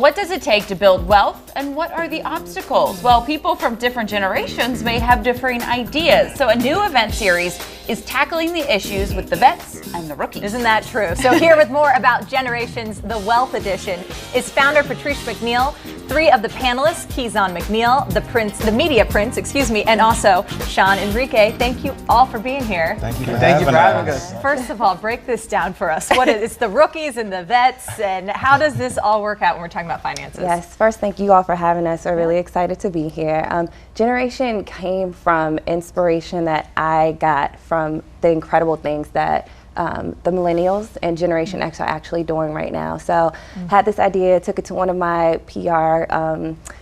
What does it take to build wealth, and what are the obstacles? Well, people from different generations may have differing ideas. So a new event series is tackling the issues with the vets and the rookies. Isn't that true? So here with more about Generations, the Wealth Edition, is founder Patrice McNeill, three of the panelists, Keyson McNeill, the media prince, and also Sean Enrique. Thank you all for being here. Thank you for having us. First of all, break this down for us. It's the rookies and the vets, and how does this all work out when we're talking about finances? Yes, first, thank you all for having us. We're really excited to be here. Generation came from inspiration that I got from the incredible things that the millennials and Generation X are actually doing right now. So had this idea, took it to one of my PR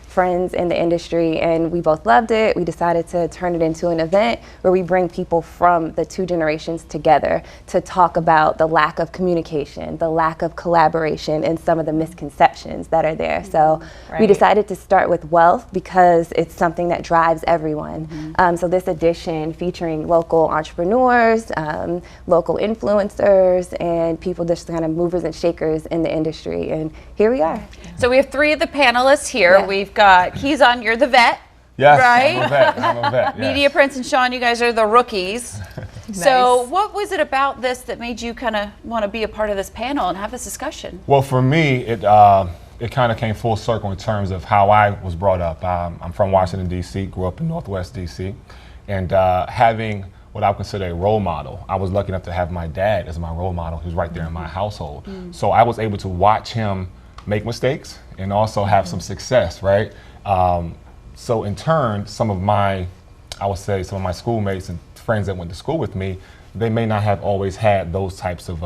friends in the industry, and we both loved it. We decided to turn it into an event where we bring people from the two generations together to talk about the lack of communication, the lack of collaboration, and some of the misconceptions that are there. So we decided to start with wealth because it's something that drives everyone. So this edition featuring local entrepreneurs, local influencers, and people just kind of movers and shakers in the industry. And here we are. So we have three of the panelists here. Yeah. We've got Keyson, you're the vet. Yes, right? I'm a vet. Yes. Media Prince and Sean, you guys are the rookies. So what was it about this that made you kind of want to be a part of this panel and have this discussion? Well, for me, it kind of came full circle in terms of how I was brought up. I'm from Washington, D.C., grew up in Northwest D.C., and having what I would consider a role model. I was lucky enough to have my dad as my role model, who's right there in my household. So I was able to watch him make mistakes and also have some success, right? So in turn, some of my schoolmates and friends that went to school with me, they may not have always had those types of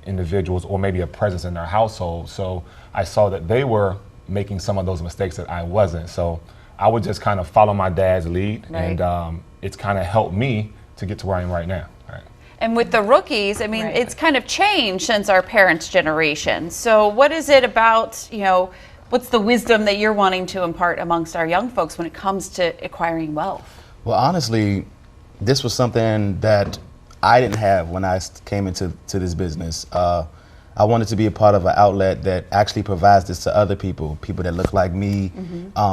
individuals or maybe a presence in their household. So I saw that they were making some of those mistakes that I wasn't. So I would just kind of follow my dad's lead, and it's kind of helped me to get to where I am right now. And with the rookies, I mean, it's kind of changed since our parents' generation. So what is it about, what's the wisdom that you're wanting to impart amongst our young folks when it comes to acquiring wealth? Well, honestly, this was something that I didn't have when I came into this business. I wanted to be a part of an outlet that actually provides this to other people that look like me,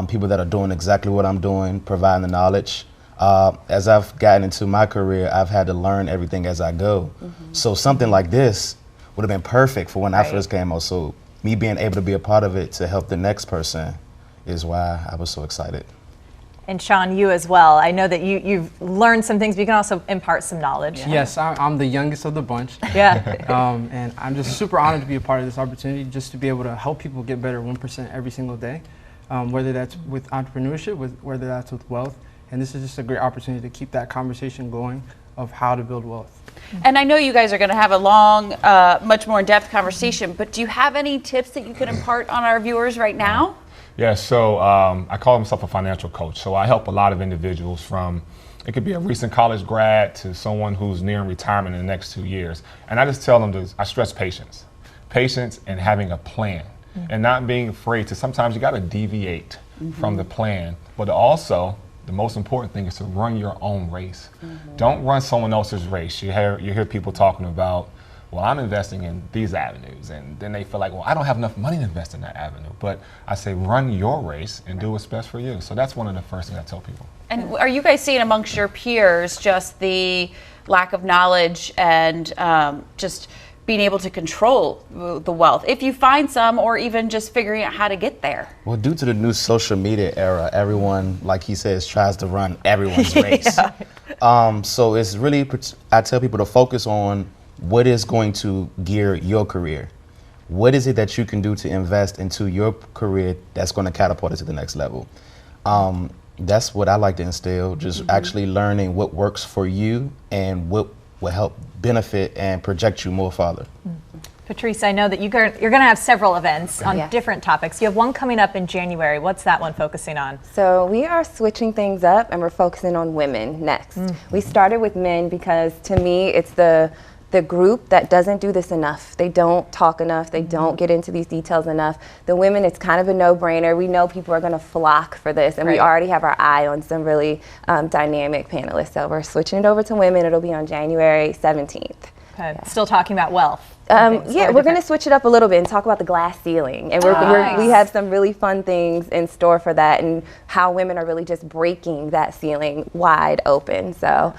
people that are doing exactly what I'm doing, providing the knowledge. As I've gotten into my career, I've had to learn everything as I go. So something like this would have been perfect for when I first came out. So me being able to be a part of it to help the next person is why I was so excited. And Sean, you as well. I know that you've learned some things, but you can also impart some knowledge. Yes, I'm the youngest of the bunch. And I'm just super honored to be a part of this opportunity, just to be able to help people get better 1% every single day, whether that's with entrepreneurship, whether that's with wealth. And this is just a great opportunity to keep that conversation going of how to build wealth. And I know you guys are going to have a long, much more in-depth conversation, but do you have any tips that you can impart on our viewers right now? Yeah, so I call myself a financial coach. So I help a lot of individuals from, it could be a recent college grad to someone who's nearing retirement in the next 2 years. And I just tell them I stress patience and having a plan, and not being afraid to, sometimes you got to deviate from the plan, but also the most important thing is to run your own race. Don't run someone else's race. You hear people talking about, well, I'm investing in these avenues, and then they feel like, well, I don't have enough money to invest in that avenue. But I say, run your race and do what's best for you. So that's one of the first things I tell people. And are you guys seeing amongst your peers just the lack of knowledge and just being able to control the wealth, if you find some, or even just figuring out how to get there? Well, due to the new social media era, everyone, like he says, tries to run everyone's race. So it's really, I tell people to focus on what is going to gear your career. What is it that you can do to invest into your career that's going to catapult it to the next level? That's what I like to instill, just actually learning what works for you and what will help benefit and project you more farther. Patrice, I know that you're going to have several events on different topics. You have one coming up in January. What's that one focusing on? So we are switching things up, and we're focusing on women next. We started with men because, to me, it's the group that doesn't do this enough. They don't talk enough. They don't get into these details enough. The women, it's kind of a no-brainer. We know people are going to flock for this, and we already have our eye on some really dynamic panelists. So we're switching it over to women. It'll be on January 17th. Okay. Still talking about wealth. Yeah, we're going to switch it up a little bit and talk about the glass ceiling. And we have some really fun things in store for that and how women are really just breaking that ceiling wide open. So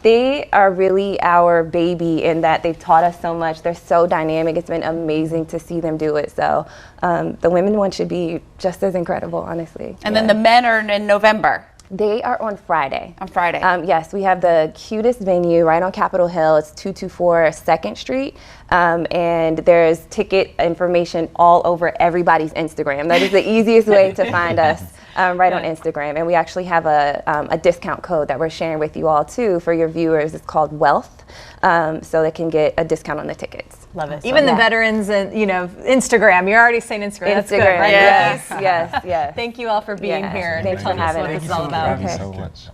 they are really our baby in that they've taught us so much. They're so dynamic. It's been amazing to see them do it. So the women one should be just as incredible, honestly. And then the men are in November. They are on Friday. On Friday. Yes, we have the cutest venue right on Capitol Hill. It's 224 2nd Street. And there's ticket information all over everybody's Instagram. That is the easiest way to find us, right on Instagram. And we actually have a discount code that we're sharing with you all too for your viewers. It's called Wealth, so they can get a discount on the tickets. Love it. Even the veterans and, Instagram. You're already saying Instagram. That's good, right? Yes. Thank you all for being here and Thanks telling for us having what us. this is all about. Thank you so much.